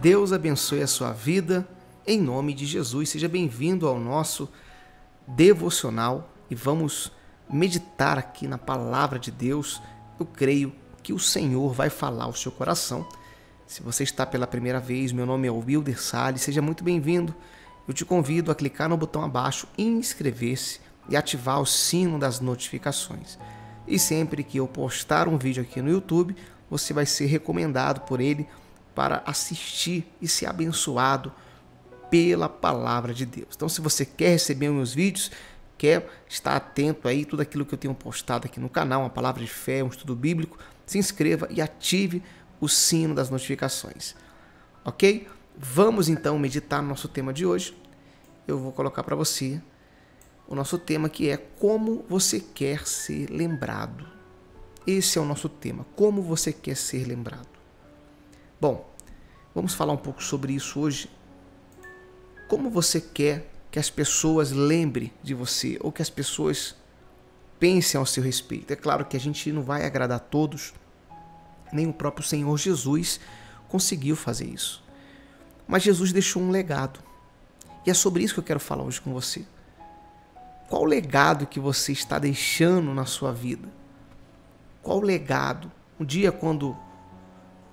Deus abençoe a sua vida, em nome de Jesus. Seja bem-vindo ao nosso devocional e vamos meditar aqui na palavra de Deus. Eu creio que o Senhor vai falar ao seu coração. Se você está pela primeira vez, meu nome é Wilder Salles, seja muito bem-vindo. Eu te convido a clicar no botão abaixo, inscrever-se e ativar o sino das notificações. E sempre que eu postar um vídeo aqui no YouTube, você vai ser recomendado por ele para assistir e ser abençoado pela palavra de Deus. Então, se você quer receber meus vídeos, quer estar atento aí tudo aquilo que eu tenho postado aqui no canal, uma palavra de fé, um estudo bíblico, se inscreva e ative o sino das notificações. Ok? Vamos então meditar no nosso tema de hoje. Eu vou colocar para você o nosso tema, que é como você quer ser lembrado. Esse é o nosso tema, como você quer ser lembrado. Bom, vamos falar um pouco sobre isso hoje. Como você quer que as pessoas lembrem de você ou que as pessoas pensem ao seu respeito? É claro que a gente não vai agradar a todos, nem o próprio Senhor Jesus conseguiu fazer isso. Mas Jesus deixou um legado. E é sobre isso que eu quero falar hoje com você. Qual o legado que você está deixando na sua vida? Qual o legado? Um dia, quando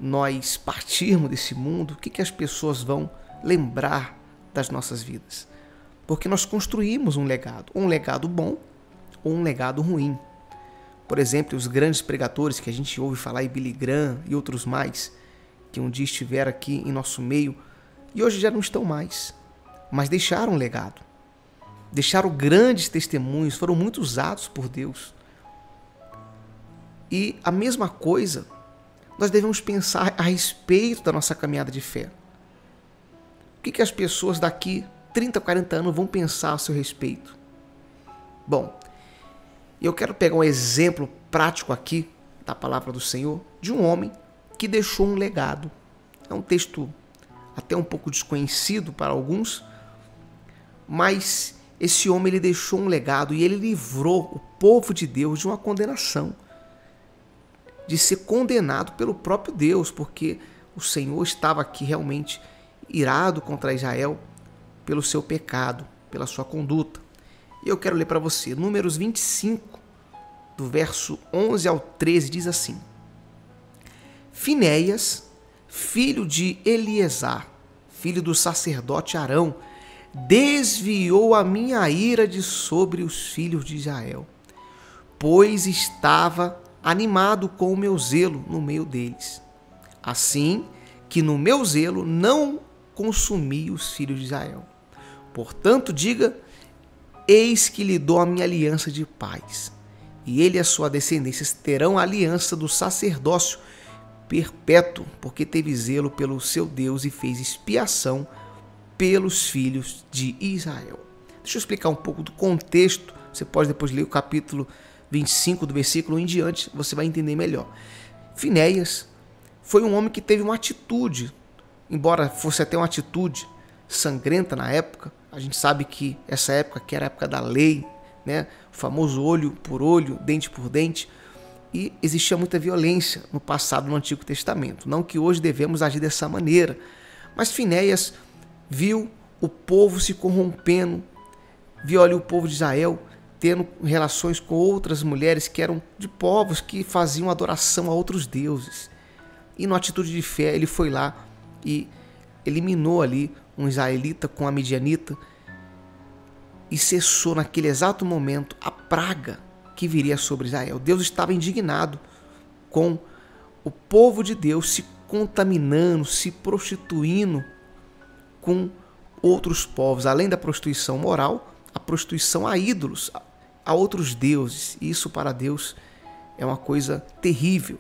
nós partirmos desse mundo, o que as pessoas vão lembrar das nossas vidas? Porque nós construímos um legado bom ou um legado ruim. Por exemplo, os grandes pregadores que a gente ouve falar, Billy Graham e outros mais, que um dia estiveram aqui em nosso meio e hoje já não estão mais, mas deixaram um legado. Deixaram grandes testemunhos, foram muito usados por Deus. E a mesma coisa nós devemos pensar a respeito da nossa caminhada de fé. O que as pessoas daqui 30, 40 anos vão pensar a seu respeito? Bom, eu quero pegar um exemplo prático aqui da palavra do Senhor de um homem que deixou um legado. É um texto até um pouco desconhecido para alguns, mas esse homem ele deixou um legado e ele livrou o povo de Deus de uma condenação, de ser condenado pelo próprio Deus, porque o Senhor estava aqui realmente irado contra Israel pelo seu pecado, pela sua conduta. E eu quero ler para você, Números 25, do verso 11 ao 13, diz assim: Finéias, filho de Eleazar, filho do sacerdote Arão, desviou a minha ira de sobre os filhos de Israel, pois estava animado com o meu zelo no meio deles. Assim que no meu zelo não consumi os filhos de Israel. Portanto, diga: eis que lhe dou a minha aliança de paz, e ele e a sua descendência terão a aliança do sacerdócio perpétuo, porque teve zelo pelo seu Deus e fez expiação pelos filhos de Israel. Deixa eu explicar um pouco do contexto. Você pode depois ler o capítulo 25, do versículo 1 em diante, você vai entender melhor. Finéias foi um homem que teve uma atitude, embora fosse até uma atitude sangrenta na época. A gente sabe que essa época, que era a época da lei, né? O famoso olho por olho, dente por dente, e existia muita violência no passado, no Antigo Testamento. Não que hoje devemos agir dessa maneira, mas Finéias viu o povo se corrompendo, viu ali o povo de Israel tendo relações com outras mulheres que eram de povos que faziam adoração a outros deuses. E numa atitude de fé, ele foi lá e eliminou ali um israelita com a midianita e cessou naquele exato momento a praga que viria sobre Israel. Deus estava indignado com o povo de Deus se contaminando, se prostituindo com outros povos, além da prostituição moral, a prostituição a ídolos, a outros deuses. Isso para Deus é uma coisa terrível.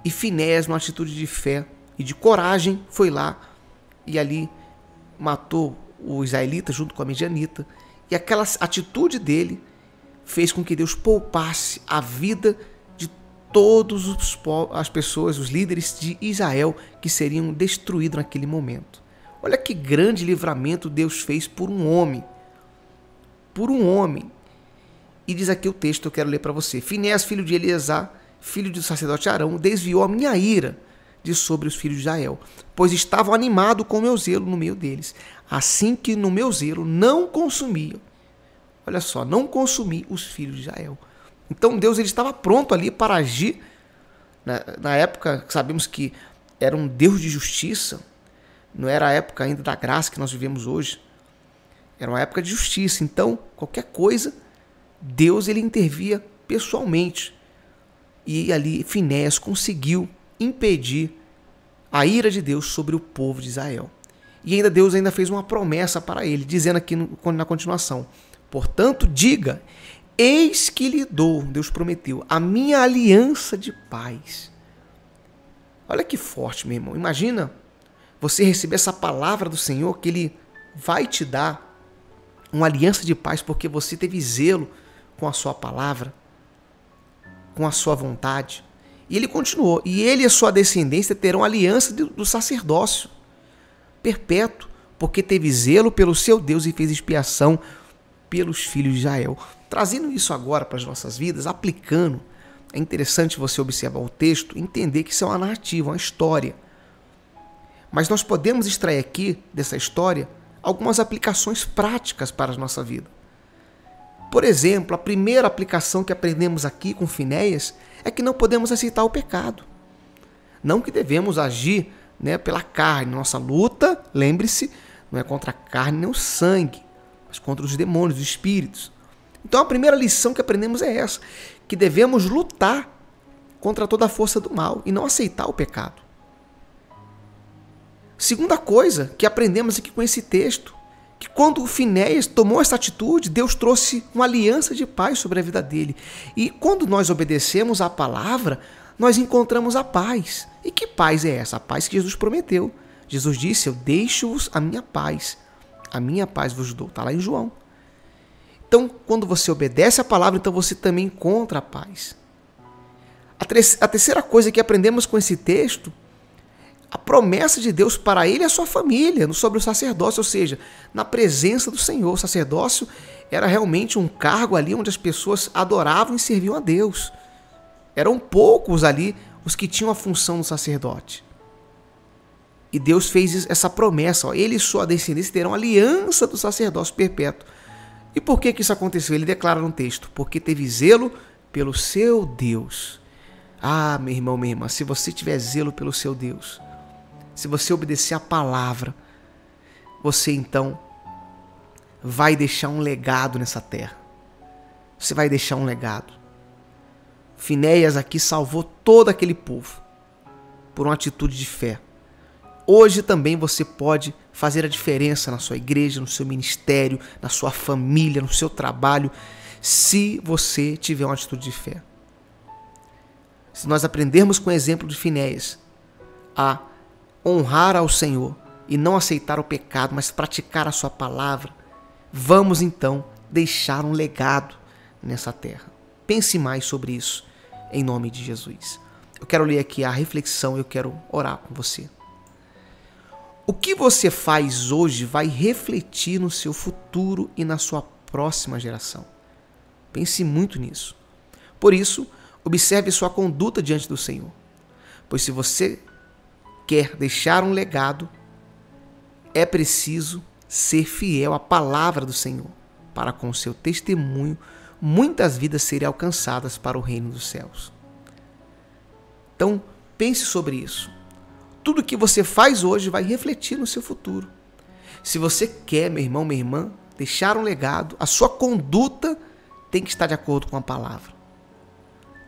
E Finéias, numa atitude de fé e de coragem, foi lá e ali matou o israelita junto com a midianita. E aquela atitude dele fez com que Deus poupasse a vida de todas as pessoas, os líderes de Israel, que seriam destruídos naquele momento. Olha que grande livramento Deus fez por um homem. Por um homem. E diz aqui o texto que eu quero ler para você. Finéias, filho de Eleazar, filho do sacerdote Arão, desviou a minha ira de sobre os filhos de Israel, pois estavam animados com o meu zelo no meio deles, assim que no meu zelo não consumia. Olha só, não consumi os filhos de Israel. Então Deus ele estava pronto ali para agir. Na época, sabemos que era um Deus de justiça, não era a época ainda da graça que nós vivemos hoje. Era uma época de justiça, então qualquer coisa, Deus ele intervia pessoalmente. E ali Finéias conseguiu impedir a ira de Deus sobre o povo de Israel. E ainda Deus ainda fez uma promessa para ele, dizendo aqui na continuação: portanto, diga, eis que lhe dou, Deus prometeu, a minha aliança de paz. Olha que forte, meu irmão. Imagina você receber essa palavra do Senhor, que Ele vai te dar uma aliança de paz, porque você teve zelo com a sua palavra, com a sua vontade. E ele continuou: e ele e a sua descendência terão aliança do sacerdócio perpétuo, porque teve zelo pelo seu Deus e fez expiação pelos filhos de Israel. Trazendo isso agora para as nossas vidas, aplicando, é interessante você observar o texto, entender que isso é uma narrativa, uma história. Mas nós podemos extrair aqui dessa história algumas aplicações práticas para a nossa vida. Por exemplo, a primeira aplicação que aprendemos aqui com Finéias é que não podemos aceitar o pecado. Não que devemos agir, pela carne. Nossa luta, lembre-se, não é contra a carne nem o sangue, mas contra os demônios, os espíritos. Então a primeira lição que aprendemos é essa, que devemos lutar contra toda a força do mal e não aceitar o pecado. Segunda coisa que aprendemos aqui com esse texto, que quando o Finéias tomou essa atitude, Deus trouxe uma aliança de paz sobre a vida dele. E quando nós obedecemos à palavra, nós encontramos a paz. E que paz é essa? A paz que Jesus prometeu. Jesus disse: eu deixo-vos a minha paz vos dou. Está lá em João. Então, quando você obedece à palavra, então você também encontra a paz. A terceira coisa que aprendemos com esse texto, a promessa de Deus para ele e a sua família, sobre o sacerdócio, ou seja, na presença do Senhor. O sacerdócio era realmente um cargo ali onde as pessoas adoravam e serviam a Deus. Eram poucos ali os que tinham a função do sacerdote. E Deus fez essa promessa: ele e sua descendência terão aliança do sacerdócio perpétuo. E por que isso aconteceu? Ele declara no texto: porque teve zelo pelo seu Deus. Ah, meu irmão, minha irmã, se você tiver zelo pelo seu Deus, se você obedecer a palavra, você então vai deixar um legado nessa terra. Você vai deixar um legado. Finéias aqui salvou todo aquele povo por uma atitude de fé. Hoje também você pode fazer a diferença na sua igreja, no seu ministério, na sua família, no seu trabalho, se você tiver uma atitude de fé. Se nós aprendermos com o exemplo de Finéias a honrar ao Senhor e não aceitar o pecado, mas praticar a sua palavra, vamos então deixar um legado nessa terra. Pense mais sobre isso, em nome de Jesus. Eu quero ler aqui a reflexão, eu quero orar com você. O que você faz hoje vai refletir no seu futuro e na sua próxima geração. Pense muito nisso. Por isso, observe sua conduta diante do Senhor. Pois se você quer deixar um legado, é preciso ser fiel à palavra do Senhor, para com seu testemunho muitas vidas serem alcançadas para o reino dos céus. Então, pense sobre isso. Tudo que você faz hoje vai refletir no seu futuro. Se você quer, meu irmão, minha irmã, deixar um legado, a sua conduta tem que estar de acordo com a palavra.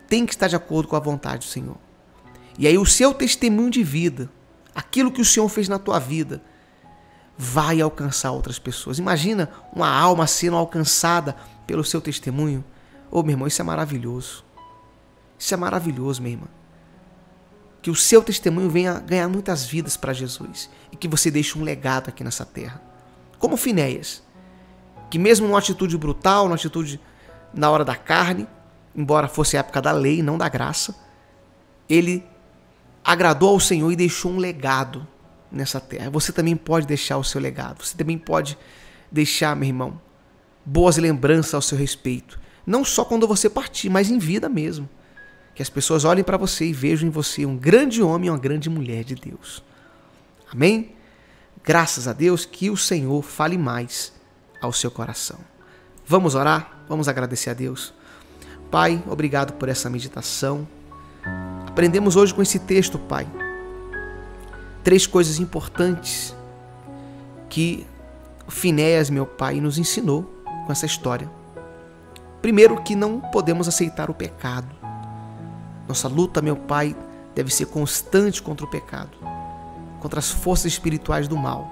Tem que estar de acordo com a vontade do Senhor. E aí o seu testemunho de vida, aquilo que o Senhor fez na tua vida, vai alcançar outras pessoas. Imagina uma alma sendo alcançada pelo seu testemunho. Ô, meu irmão, isso é maravilhoso. Isso é maravilhoso, minha irmã. Que o seu testemunho venha ganhar muitas vidas para Jesus e que você deixe um legado aqui nessa terra. Como Finéias, que mesmo numa atitude brutal, numa atitude na hora da carne, embora fosse a época da lei, não da graça, ele agradou ao Senhor e deixou um legado nessa terra. Você também pode deixar o seu legado. Você também pode deixar, meu irmão, boas lembranças ao seu respeito. Não só quando você partir, mas em vida mesmo. Que as pessoas olhem para você e vejam em você um grande homem e uma grande mulher de Deus. Amém? Graças a Deus, que o Senhor fale mais ao seu coração. Vamos orar? Vamos agradecer a Deus. Pai, obrigado por essa meditação. Aprendemos hoje com esse texto, Pai, 3 coisas importantes que Finéias, meu Pai, nos ensinou com essa história. Primeiro, que não podemos aceitar o pecado. Nossa luta, meu Pai, deve ser constante contra o pecado, contra as forças espirituais do mal.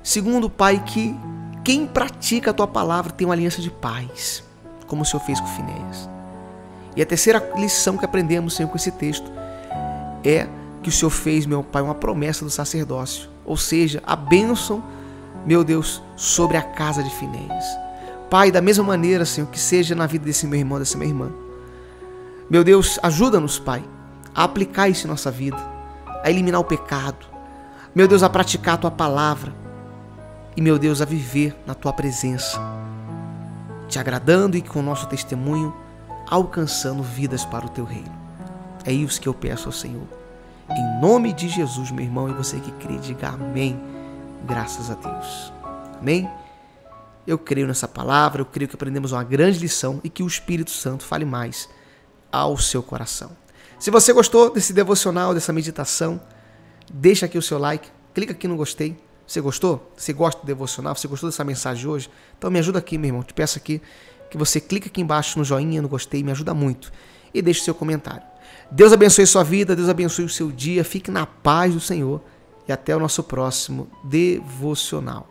Segundo, Pai, que quem pratica a Tua palavra tem uma aliança de paz, como o Senhor fez com Finéias. E a terceira lição que aprendemos, Senhor, com esse texto é que o Senhor fez, meu Pai, uma promessa do sacerdócio, ou seja, a bênção, meu Deus, sobre a casa de Finéias. Pai, da mesma maneira, Senhor, que seja na vida desse meu irmão, dessa minha irmã. Meu Deus, ajuda-nos, Pai, a aplicar isso em nossa vida, a eliminar o pecado. Meu Deus, a praticar a Tua palavra. E, meu Deus, a viver na Tua presença, Te agradando e com o nosso testemunho, alcançando vidas para o Teu reino. É isso que eu peço ao Senhor. Em nome de Jesus, meu irmão, e você que crê, diga amém. Graças a Deus. Amém? Eu creio nessa palavra, eu creio que aprendemos uma grande lição e que o Espírito Santo fale mais ao seu coração. Se você gostou desse devocional, dessa meditação, deixa aqui o seu like, clica aqui no gostei. Você gostou? Você gosta do devocional? Você gostou dessa mensagem de hoje? Então me ajuda aqui, meu irmão. Te peço aqui que você clique aqui embaixo no joinha, no gostei, me ajuda muito. E deixe seu comentário. Deus abençoe sua vida, Deus abençoe o seu dia. Fique na paz do Senhor. E até o nosso próximo devocional.